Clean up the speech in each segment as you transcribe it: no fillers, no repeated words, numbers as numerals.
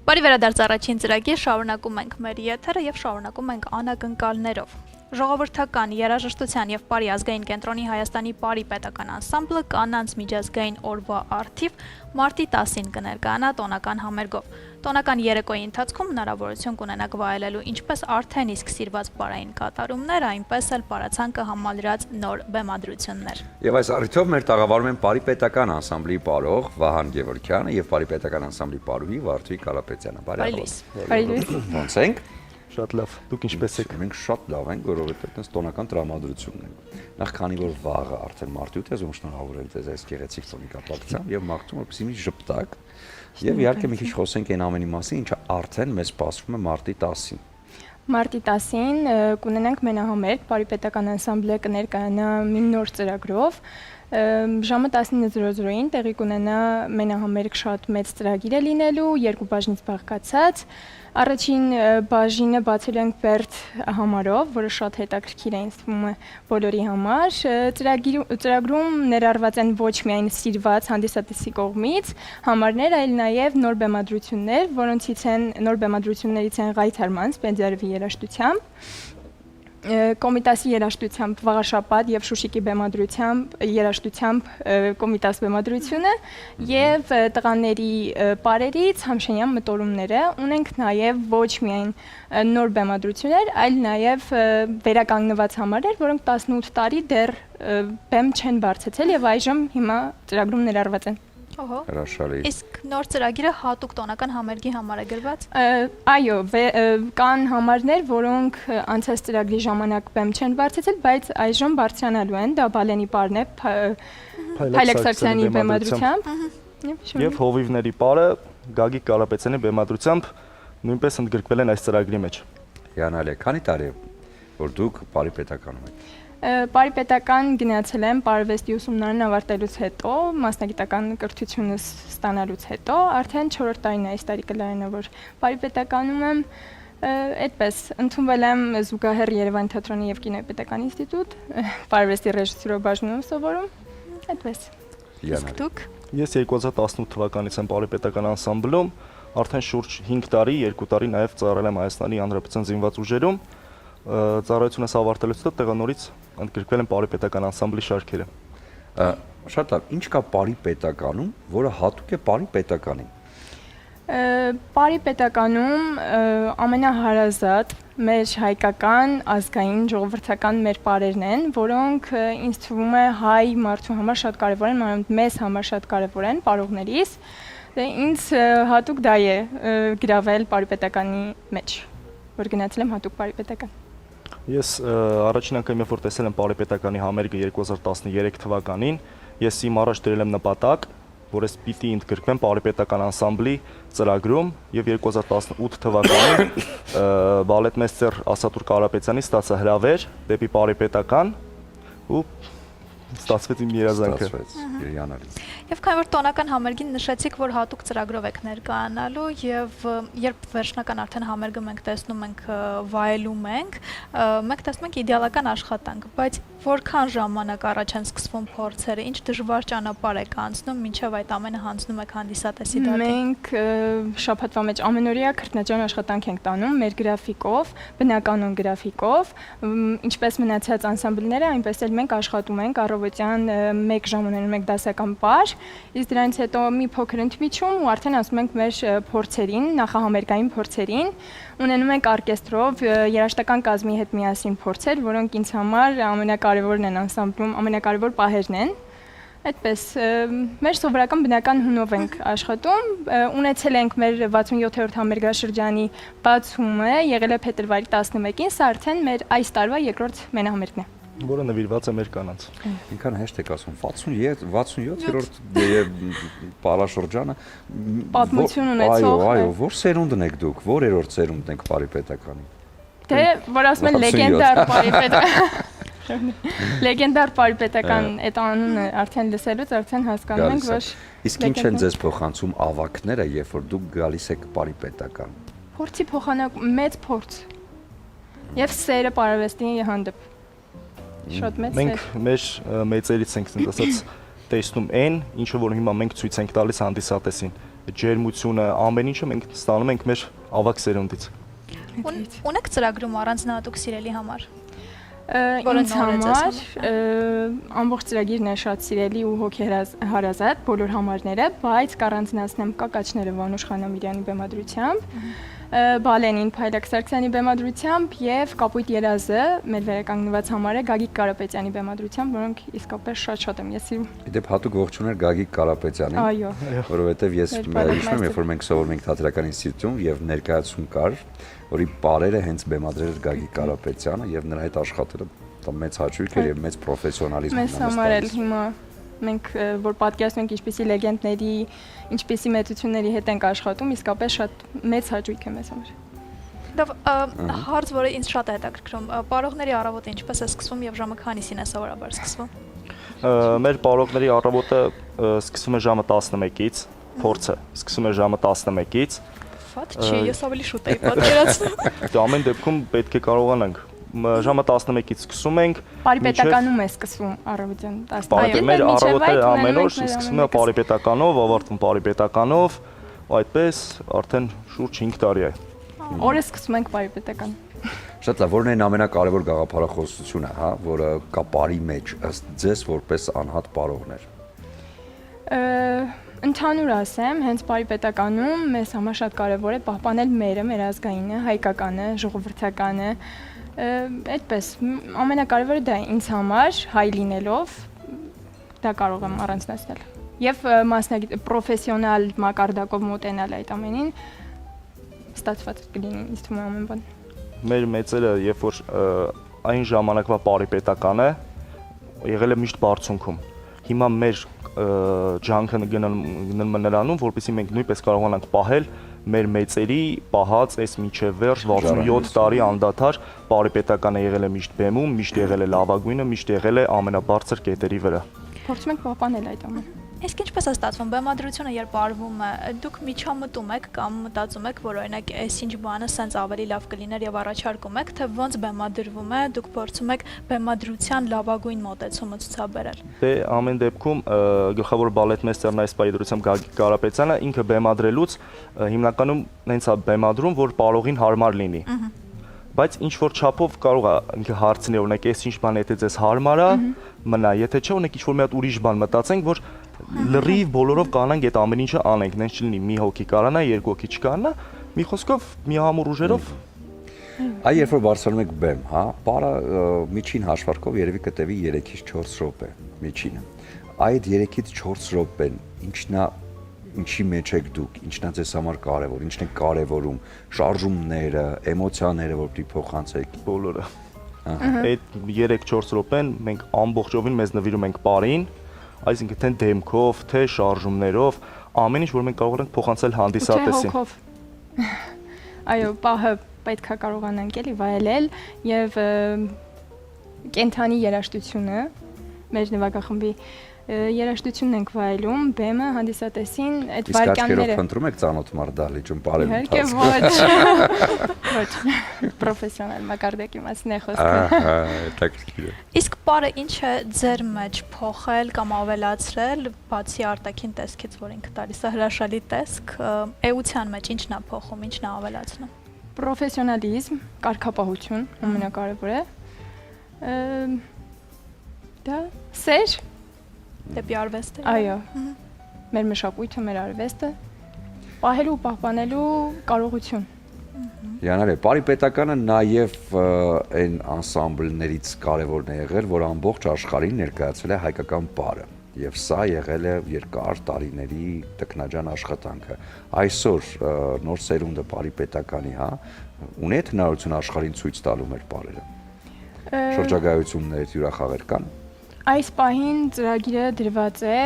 Բարի վերադարձ առաջին ծրագիր, շարունակում ենք մեր եթերը եւ շարունակում ենք անակնկալներով։ Ժողովրդական երաժշտության եւ Պարի ազգային կենտրոնի Հայաստանի Պարի պետական անսամբլը կանանց միջազգային օրվա առթիվ մարտի 10-ին կներկայանա տոնական համերգով։ Տոնական երեկոյի ընթացքում հնարավորություն կունենաք վայելելու ինչպես արդեն իսկ սիրված պարային կատարումներ, այնպես էլ պարացանկը համալրած նոր բեմադրություններ։ Եվ այս առիթով մեր տաղավարում են Պարի պետական անսամբլի պարող Վահան Գևորգյանը եւ Պարի պետական անսամբլի պարուհի Վարդուհի Կարապետյանը։ Բարի լույս։ Ոնց ենք։ Շատ լավ, դուք ինչպես եք։ Մենք շատ լավ ենք, որովհետեւ այդպես տոնական տրամադրությունն է։ Նախ քանի որ վաղը արդեն մարտի 8-ը ում շնորհավորել ձեզ այս գեղեցիկ տոնի կապակցությամբ եւ մաղթում որպեսզի մի ժպտակ եւ իհարկե մի քիչ խոսենք այն ամենի մասին, ինչը արդեն մեզ սպասվում է մարտի 10-ին։ Մարտի 10-ին կունենանք մենահամերգ, Պարի պետական անսամբլը կներկայանա մի նոր ծրագրով։ Ժամը 19:00-ին տեղի կունենա մենահամերգ շատ մեծ ծրագիր է լինելու, երկու բաժնից բաղկացած։ Առաջին բաժինը բացել ենք Բերդ համարով, որը շատ հետաքրքիր է ինձ թվում է բոլորի համար։ Ծրագրում ներառված են ոչ միայն սիրված հանդիսատեսի կողմից համարներ, այլ նաև նոր բեմադրություններ, նոր բեմադրություններից են Ղայթարման Սպենդիարովի երաժշտությամբ, Կոմիտասի երաժշտությամբ Վաղաշապատ եւ Շուշիկի բեմադրությամբ երաժշտությամբ Կոմիտաս բեմադրությունը եւ տղաների պարերից Համշենյան մտորումները ունենք նաեւ ոչ միայն նոր բեմադրություններ, այլ նաեւ վերականգնված համարներ, որոնք 18 տարի դեռ բեմ չեն բարձեցել եւ այժմ հիմա ծրագրում ներառված են։ Ահա։ Հրաշալի։ Իսկ նոր ծրագիրը հատուկ տոնական համերգի համար է գրված։ Այո, կան համարներ, որոնք անցած ծրագրի ժամանակ բեմ չեն բարձեցել, բայց այժմ բարձրանալու են, դա Բալենի պարն է, Փայլակ Սարգսյանի բեմադրությամբ։ Եվ հովիվների պարը Գագիկ Կարապետյանի բեմադրությամբ նույնպես ընդգրկվել են այս ծրագրի մեջ։ Հիանալի է։ Քանի տարի է որ դուք Պարի պետականում եք։ Պարի պետական գնացել եմ պարվեստի ուսումնարան ավարտելուց հետո, մասնագիտական կրթությունս ստանալուց հետո, արդեն 4-րդ տարին է այս տարի կլարանա, որ Պարի պետականում եմ, այդպես ընդունվել եմ զուգահեռ Երևան թատրոնի եւ կինոյի պետական ինստիտուտ, պարվեստի ռեժիսուրով բաժնում սովորում, այդպես։ Իսկ դուք։ Ես 2018 թվականից եմ Պարի պետական անսամբլում, արդեն շուրջ 5 տարի, 2 տարի նաեւ ծառայել եմ Հայաստանի Հանրապետության զինված ուժերում։ Ծառայությունս ավարտելուց հետո տեղանորից ընդգրկվել են Պարի պետական անսամբլի շարքերը։ Շատ լավ, ինչ կա Պարի պետականում, որը հատուկ է Պարի պետականին։ Պարի պետականում ամենահարազատ մեր հայկական ազգային ժողովրդական մեր պարերն են, որոնք ինձ թվում է հայ մարդու համար շատ կարևոր են, մանավանդ մեզ համար շատ կարևոր են պարողներիս։ Ինձ հատուկ դա է գրավել Պարի պետականի մեջ, որ գնացել եմ հատուկ Պարի պետական։ Ես առաջին անգամ երբ որ տեսել եմ Պարի պետականի համերգը 2013 թվականին, ես իմ առաջ դրել եմ նպատակ, որ ես պիտի ընդգրկվեմ Պարի պետական անսամբլի ծրագրում եւ 2018 թվականին բալետմեստեր Ասատուր Կարապետյանի ստացա հրավեր դեպի Պարի պետական ու ստացվեց իմ երազանքը։ Հիանալի։ Եվ քանի որ տոնական համերգին նշեցիք, որ հատուկ ծրագրով եք ներկայանալու եւ երբ վերջնական արդեն համերգը մենք տեսնում ենք, վայելում ենք, մենք տեսնում ենք իդեալական աշխատանք, բայց որքան ժամանակ առաջ են սկսվում փորձերը, ինչ դժվար ճանապարհ եք անցնում, մինչեւ այդ ամենը հանձնում եք հանդիսատեսի դատին։ Մենք շաբաթվա մեջ ամենօրյա քրտնաջան աշխատանք ենք տանում մեր գրաֆիկով, բնականon գրաֆիկով, ինչպես մնացած անսամբլները, այնպես էլ մենք աշխատում ենք առավոտյան 1 ժամ ունենում ենք դասական պար, իսկ դրանից հետո մի փոքր ընդմիջում ու արդեն ասում ենք մեր փորձերին, նախահամերգային փորձերին, ունենում ենք օրկեստրով երաժշտական կազմի հետ միասին փորձեր, որոնք ինձ համար ամենակարևորն են անսամբլում, ամենակարևոր պահերն են։ Այդպես մեր սովորական բնական հունով ենք աշխատում, ունեցել ենք մեր 67-րդ համերգաշրջանի բացումը, եղել է փետրվարի 11-ին, սա արդեն մեր այս տարվա երկրորդ մենահամերգն է։ Որը նվիրված է մեր կանանց։ Ինքան հեշտ եք ասում 67-րդ պարաշրջանը պատմություն ունեցող։ Այո, որ սերունդն եք դուք, որ երրորդ սերունդն եք Պարի պետականի։ Դե, որ ասում են լեգենդար Պարի պետական։ Լեգենդար Պարի պետական այդ անունը արդեն լսելուց արդեն հասկանում ենք, որ իսկ ինչ են ձեզ փոխանցում ավակները, երբ որ դուք գալիս եք Պարի պետական։ Փորձի փոխանակ մեծ փորձ։ Եվ սերը պարավեստի հանդեպ։ Շատ մեծ։ Մենք մեր մեծերից ենք ասած տեսնում այն, ինչը որ հիմա մենք ցույց ենք տալիս հանդիսատեսին։ Ջերմությունը, ամեն ինչը մենք ստանում ենք մեր ավագ սերունդից։ Ունեք ծրագրում առանձնահատուկ սիրելի համար։ Ինձ համար ամբողջ ծրագիրն է շատ սիրելի ու հոգեհարազատ բոլոր համարները, բայց կառանձնացնեմ Կակաչները Վանուշ Խանամիրյանի բեմադրությամբ, Բալենին Փայլակ Սարգսյանի բեմադրությամբ եւ Կապույտ երազը մեր վերականգնված համարը Գագիկ Կարապետյանի բեմադրությամբ, որոնք իսկապես շատ եմ ես սիրում։ Իդեպ հատուկ ողջուներ Գագիկ Կարապետյանին, Այո, որովհետեւ ես հիշում եմ, երբ որ մենք սովորում ենք թատերական ինստիտուտում եւ ներկայացում կար, որի բարերը հենց բեմադրել էր Գագիկ Կարապետյանը եւ նրա հետ աշխատելը դա մեծ հաճույք էր եւ մեծ պրոֆեսիոնալիզմ մեզ համար էլ հիմա մենք որ պատկերացնում ենք ինչպիսի լեգենդների, ինչպիսի մեծությունների հետ ենք աշխատում, իսկապես շատ մեծ հաճույք է մեզ համար։ Դա հարց, որը ինձ շատ է հետաքրքրում, պարողների առավոտը ինչպես է սկսվում եւ ժամը քանիսին է սովորաբար սկսվում։ Մեր պարողների առավոտը սկսվում է ժամը 11-ից, փորձը սկսվում է ժամը 11-ից։ Ֆատ չի, ես ավելի շուտ եի պատկերացնում։ Դա ամեն դեպքում պետք է կարողանանք ժամը 11-ից սկսում ենք։ Պարիպետականում է սկսվում առավոտյան 11-ից։ Մեր առավոտը ամեն օր սկսվում է պարիպետականով, ավարտվում պարիպետականով, այդպես արդեն շուրջ 5 տարի է։ Օրը սկսում ենք պարիպետական։ Շատ լավ, որն է ամենակարևոր գաղափարախոսությունը, հա, որը կա բարի մեջ ըստ ձեզ որպես անհատ պարողներ։ Ընդհանուր ասեմ, հենց պարիպետականում մեզ համար շատ կարևոր է պահպանել մերը, մեր ազգայինը, հայկականը, ժողովրդականը։ Այդպես ամենակարևորը դա է ինձ համար հայ լինելով դա կարող եմ առանձնացնել եւ պրոֆեսիոնալ մակարդակով մոտենալ այդ ամենին ստացված կլինի ինձ թվում է ամեն բան։ Մեր մեծերը երբ որ այն ժամանակվա պարիպետականը եղել է միշտ բարձունքում։ Հիմա մեր ջանքը գնում է նրանում, որպեսզի մենք նույնպես կարողանանք պահել մեր մեծերի պահած այս միջև վերջ 67 տարի անդադար պարիպետականը եղել է միշտ բեմում, միշտ եղել է լավագույնը, միշտ եղել է ամենաբարձր կետերի վրա։ Փորձում ենք պահպանել այդ ամենը։ Իսկ ինչպես է ստացվում բեմադրությունը, երբ արվում է, դուք միջամտում եք կամ մտածում եք, որ օրինակ այսինչ բանը սենց ավելի լավ կլիներ եւ առաջարկում եք, թե ոնց բեմադրվում է, դուք փորձում եք բեմադրության լավագույն մոտեցումը ցուցաբերել։ Դե ամեն դեպքում գլխավոր բալետմեստերն այս պայդրությամբ Գագիկ Կարապետյանը ինքը բեմադրելուց հիմնականում հենց է բեմադրում, որ պարողին հարմար լինի։ Բայց ինչ որ չափով կարող է ինքը հարցնի, օրինակ, այս ինչ բան է, եթե ձեզ հարմար է, մնա, եթե չէ, օրինակ ինչ որ մի հատ ուրիշ բան մտածենք, որ լրիվ բոլորով կանանք այդ ամեն ինչը անենք, նենց չլինի մի հոգի կարանա, երկու հոգի չկանա, մի խոսքով միահամուռ ուժերով։ Այ երբ որ բարձրանում եք բեմ, հա, պարը միջին հաշվարկով երևի կտևի 3-ից 4 րոպե միջինը։ Այդ 3-ից 4 րոպեն ինչի մեջ եք դուք, ինչն է ձեզ համար կարևոր, ինչն է կարևորում, շարժումները, էմոցիաները, որ պիտի փոխանցեք բոլորը։ Այդ 3-4 րոպեն մենք ամբողջովին մեզ նվիրում ենք պարին, այսինքն թե դեմքով, թե շարժումներով, ամեն ինչ, որ մենք կարող ենք փոխանցել հանդիսատեսին։ Այո, պահը պետք է կարողանանք էլի վայելել եւ կենթանի երաժշտությունը մեր նվագախմբի երաժշտությունն ենք վայելում, բեմը հանդիսատեսին այդ վարքյանները։ Իսկ փնտրում եք ծանոթ մարդալիճում բարել Իհարկե ոչ։ Ոչ։ Պրոֆեսիոնալ մակարդակի մասին է խոսքը։ Ահա, տակսկիը։ Իսկ պարը ինչ է ձեր մեջ փոխել կամ ավելացրել, բացի արտաքին տեսքից, որ ինքը տալիս է հրաշալի տեսք, էության մեջ ինչն է փոխում, ինչն է ավելացնում։ Պրոֆեսիոնալիզմ, կարգապահություն, ամենակարևորը։ Դա սեր Դեպի արվեստը։ Այո։ Մեր մշակույթը, մեր արվեստը պահելու ու պահպանելու կարողություն։ Յանարե, պարիպետականը նաև այն անսամբլներից կարևորն է եղել, որ ամբողջ աշխարհին ներկայացել է հայկական պարը։ Եվ սա եղել է երկար տարիների տքնաջան աշխատանքը։ Այսօր նոր սերունդը պարիպետականի, հա, ունի հնարավորություն աշխարհին ցույց տալու մեր պարերը։ Շրջագայություններ, հյուրախաղեր կան։ Այս պահին ծրագիրը դրված է,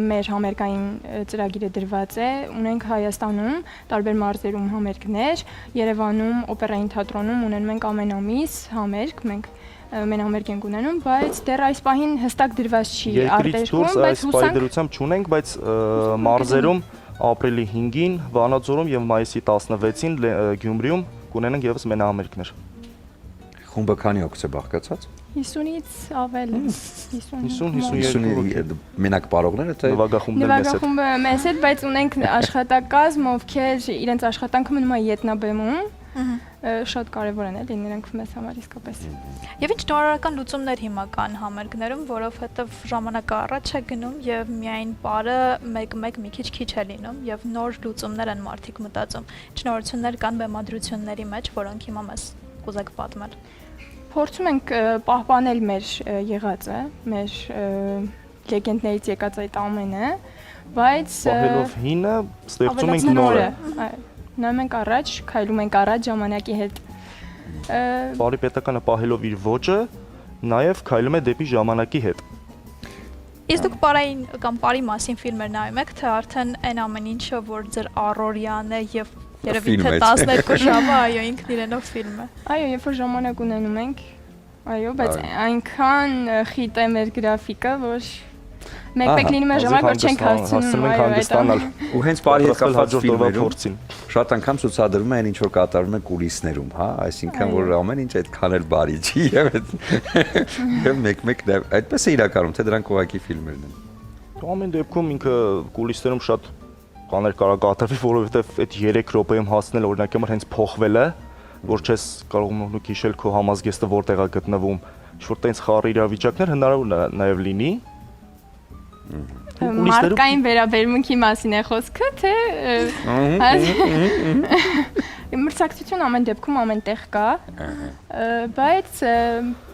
մեր համերգային ծրագիրը դրված է, ունենք Հայաստանում տարբեր մարզերում համերգներ, Երևանում օպերային թատրոնում ունենում ենք ամեն ամիս համերգ, մենք մենահամերգ ենք ունենում, բայց դեռ այս պահին հստակ դրված չի արտերկրում, բայց հուսանք պայդրությամբ չունենք, բայց մարզերում ապրիլի 5-ին Վանաձորում եւ մայիսի 16-ին Գյումրիում կունենանք եւս մենահամերգներ։ Խումբը քանի հոգուց է բաղկացած։ 50-ից ավել 50-52 մենակ պարողները թե նվագախումբներ մեզ հետ։ նվագախումբը մեզ հետ, բայց ունենք աշխատակազմ, ովքեր իրենց աշխատանքը մնում է ետնաբեմում, շատ կարևոր են էլի նրանք մեզ համար իսկապես։ Եվ ինչ նորարարական լուծումներ հիմա կան համերգներում, որովհետև ժամանակը առաջ է գնում եւ միայն բարը 1-1 մի քիչ է լինում եւ նոր լուծումներ են մարդիկ մտածում։ Ինչ նորություններ կան բեմադրությունների մեջ, որոնք հիմա մեզ կուզեք պատմել։ Փորձում ենք պահպանել մեր եղածը, մեր լեգենդներից եկած այդ ամենը, բայց Պահելով հինը ստեղծում ենք նորը։ նայում ենք առաջ, քայլում ենք առաջ ժամանակի հետ։ Բարի պետականը պահելով իր ոճը, նաև քայլում է դեպի ժամանակի հետ։ Իսկ դուք բարային կամ բարի մասին ֆիլմեր նայում եք, թե արդեն այն ամեն ինչը, որ ձեր առօրյան է եւ երևի թե 12 ժամը, այո, ինքն իրենով ֆիլմ է։ Այո, երբ որ ժամանակ ունենում ենք, այո, բայց այնքան խիտ է մեր գրաֆիկը, որ մեկ-մեկ լինում է ժամանակ, որ չենք հասցնում, այո, այդ ու հենց բարի հետ կապված հաջորդ օրվա ֆիլմերում փորձին։ շատ անգամ ցուցադրում են ինչ որ կատարվում է կուլիսներում, հա, այսինքն որ ամեն ինչ այդքան էլ բարի չի եւ մեկ-մեկ այդպես է իրականում, թե դրանք ուղղակի ֆիլմերն են։ Ամեն դեպքում ինքը կուլիսներում շատ բաներ կարող կատարվի, որովհետեւ այդ 3 րոպեում հասնել օրինակ համար հենց փոխվել է, որ չես կարող նույնիսկ հիշել քո համազգեստը որտեղ է գտնվում, ինչ-որ տենց խառը իրավիճակներ հնարավոր է նաեւ լինի։ Մարդկային վերաբերմունքի մասին է խոսքը, թե մրցակցություն ամեն դեպքում ամենտեղ կա, բայց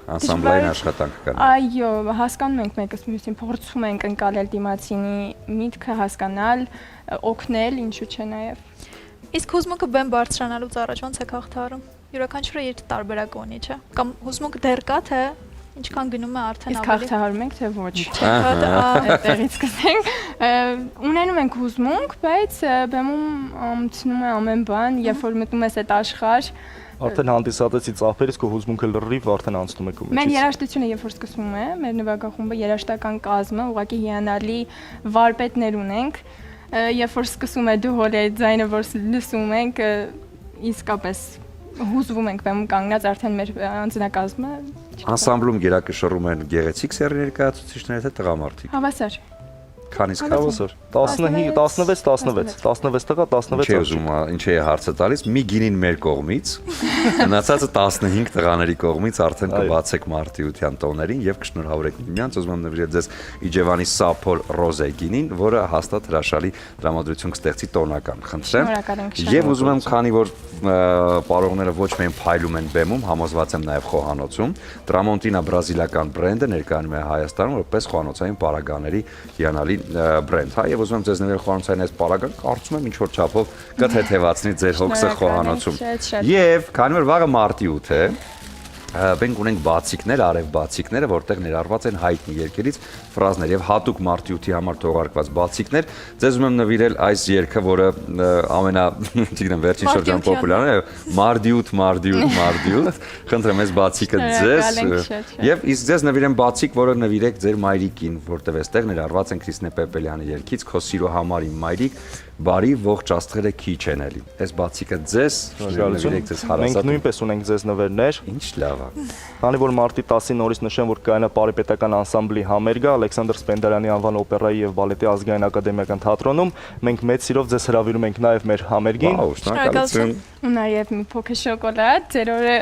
Անսամբլային աշխատանք կան։ այո, հասկանում ենք մեկս մյուսին, փորձում ենք ընկալել դիմացինի միտքը, հասկանալ, օգնել, ինչու՞ չէ նաև։ Իսկ հուզմունքը բեմ բարձրանալուց առաջ ոնց է հաղթահարում։ Յուրաքանչյուրը իր տարբերակ ունի, չէ՞։ Կամ հուզմունք դեռ կա, թե ինչքան գնում է արդեն Իսկ ավելի։ հաղթահարում ենք, թե ոչ։ Այդտեղից սկսենք։ Ունենում ենք հուզմունք, բայց բեմում ամցնում է ամեն բան, երբ որ մտնում ես այդ աշխարհ, Արդեն հանդիսատեսի ծափերից քո հուզմունքը լրիվ արդեն անցնում է քո մեր միջից։ երաժշտությունը երբ որ սկսվում է, մեր նվագախումբը երաժշտական կազմը, ուղղակի հիանալի վարպետներ ունենք, երբ որ սկսում է դուհոլի այդ ձայնը, որ լսում ենք, իսկապես հուզվում ենք բեմում կանգնած արդեն մեր անձնակազմը։ Անսամբլում գերակշռում են գեղեցիկ սեռի ներկայացուցիչներ, թե տղամարդիկ։ Հավասար։ Քանիսկ Հավասար։ 15, 16, 16 տղա, 16 Չէ ուզում, ինչ է հարցը տալիս, մի գինին մեր կողմից, մնացածը 15 տղաների կողմից արդեն կբացեք մարտիության տոներին եւ կշնորհավորեք միմյանց, ուզում եմ նվիրել ձեզ Իջևանի Սափոր Ռոզե գինին, որը հաստատ հրաշալի դրամատուրգիա կստեղծի տոնական, խնդրեմ։ Եվ ուզում եմ, քանի որ պարողները ոչ միայն փայլում են բեմում, համոզված եմ նաեւ խոհանոցում, Տրամոնտինա բրազիլական բրենդը ներկայանում է Հայաստանում որպես խոհանոցային պարագաների հիանալի բրենդ, հա, եւ ուզում եմ ձեզ նվիրել խոհանոցային այս պարագան, կարծում եմ ինչ որ չափով կթեթևացնի ձեր հոգսը խոհանոցում։ Եվ քանի որ վաղը մարտի 8 է, մենք ունենք բացիկներ, արև բացիկները, որտեղ ներառված են հայտնի երկերից ֆրազներ եւ հատուկ մարտի 8-ի համար թողարկված բացիկներ։ Ձեզ ուզում եմ նվիրել այս երգը, որը ամենա, չգիտեմ, վերջին շրջան պոպուլյարն է, Մարտի 8, Մարտի 8, Մարտի 8։ Խնդրեմ, այս բացիկը ձեզ եւ իսկ ձեզ նվիրեմ բացիկ, որը նվիրեք ձեր մայրիկին, որտեղ այստեղ ներառված են Քրիստինե Պեպելյանի երգից Քո սիրո համար իմ մայրիկ, բարի ողջ աստղերը քիչ են էլի։ Այս բացիկը ձեզ նվիրեք ձեզ հարազատ։ Մենք նույնպես ունենք ձեզ նվերներ։ Ինչ լավ է։ Քանի որ մարտի 10-ին նորից նշեմ, որ կայանա Պարիպետական անսամբլի համերգը Ալեքսանդր Սպենդիարյանի անվան օպերայի եւ բալետի ազգային ակադեմիական թատրոնում, մենք մեծ սիրով ձեզ հրավիրում ենք նաեւ մեր համերգին։ Վաու, շնորհակալություն։ Ու նաև մի փոքր շոկոլադ ձեր օրը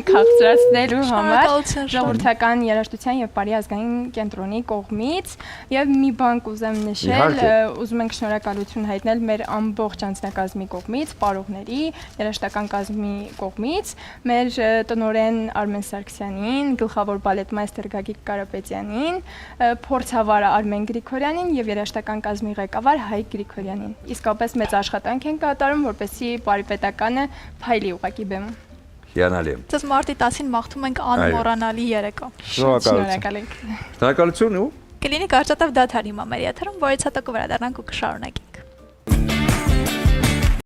քաղցրացնելու համար ժողովրդական երաժշտության եւ բարի ազգային կենտրոնի կողմից եւ մի բան կուզեմ նշել, ուզում ենք շնորհակալություն հայտնել մեր ամբողջ անձնակազմի կողմից, պարողների, երաժշտական կազմի կողմից, մեր տնօրեն Արմեն Սարգսյանին, գլխավոր բալետմայստեր Գագիկ Կարապետյանին, փորձավար Արմեն Գրիգորյանին եւ երաժշտական կազմի ղեկավար Հայկ Գրիգորյանին։ Իսկապես մեծ աշխատանք են կատարում, որպեսզի Պարիպետականը փայլի ուղղակի բեմում։ Հիանալի է։ Ձեզ մարտի 10-ին մաղթում ենք անմոռանալի երեկո։ Շնորհակալ ենք։ Շնորհակալություն ու Կլինի կարճատև դադար հիմա մեր եթերում, որից հետո կվերադառնանք ու կշարունակենք։